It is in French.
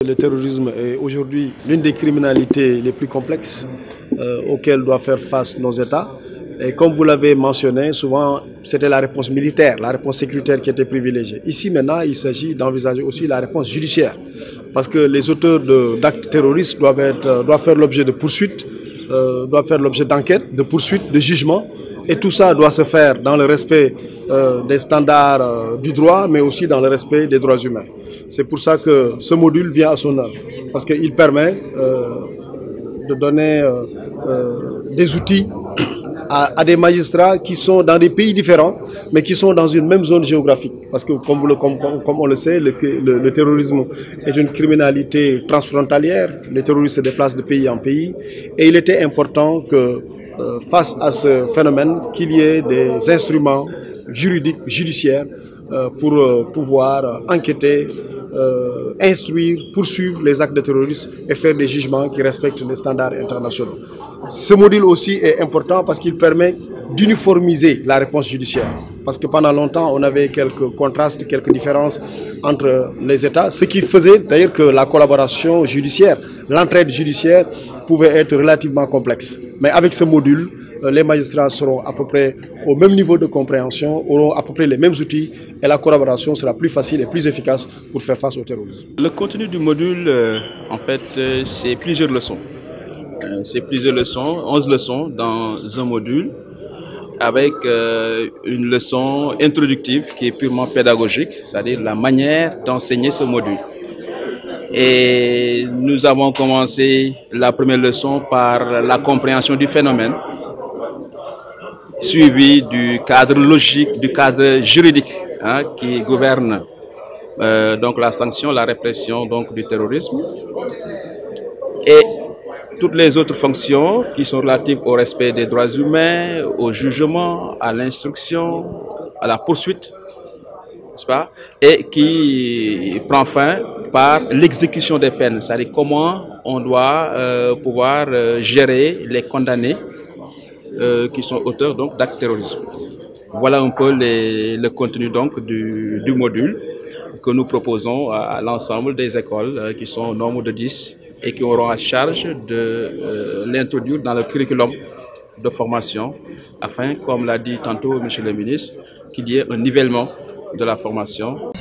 Le terrorisme est aujourd'hui l'une des criminalités les plus complexes auxquelles doivent faire face nos États. Et comme vous l'avez mentionné, souvent c'était la réponse militaire, la réponse sécuritaire qui était privilégiée. Ici maintenant, il s'agit d'envisager aussi la réponse judiciaire. Parce que les auteurs d'actes terroristes doivent faire l'objet de poursuites, doivent faire l'objet d'enquêtes, de poursuites, de jugements. Et tout ça doit se faire dans le respect des standards du droit, mais aussi dans le respect des droits humains. C'est pour ça que ce module vient à son heure, parce qu'il permet de donner des outils à des magistrats qui sont dans des pays différents, mais qui sont dans une même zone géographique. Parce que, comme on le sait, le terrorisme est une criminalité transfrontalière. Les terroristes se déplacent de pays en pays. Et il était important que, face à ce phénomène, qu'il y ait des instruments juridiques, judiciaires, pour pouvoir enquêter, instruire, poursuivre les actes de terrorisme et faire des jugements qui respectent les standards internationaux. Ce module aussi est important parce qu'il permet d'uniformiser la réponse judiciaire. Parce que pendant longtemps, on avait quelques contrastes, quelques différences entre les États, ce qui faisait d'ailleurs que la collaboration judiciaire, l'entraide judiciaire pouvait être relativement complexe. Mais avec ce module, les magistrats seront à peu près au même niveau de compréhension, auront à peu près les mêmes outils et la collaboration sera plus facile et plus efficace pour faire face au terrorisme. Le contenu du module, en fait, c'est plusieurs leçons. C'est plusieurs leçons, 11 leçons dans un module, avec une leçon introductive qui est purement pédagogique, c'est-à-dire la manière d'enseigner ce module. Et nous avons commencé la première leçon par la compréhension du phénomène, suivi du cadre logique, du cadre juridique qui gouverne donc la sanction, la répression donc, du terrorisme. Et toutes les autres fonctions qui sont relatives au respect des droits humains, au jugement, à l'instruction, à la poursuite, n'est-ce pas? Et qui prend fin par l'exécution des peines, c'est-à-dire comment on doit pouvoir gérer les condamnés qui sont auteurs d'actes terroristes. Voilà un peu le contenu donc du module que nous proposons à l'ensemble des écoles qui sont au nombre de 10 et qui auront à charge de l'introduire dans le curriculum de formation afin, comme l'a dit tantôt M. le ministre, qu'il y ait un nivellement de la formation.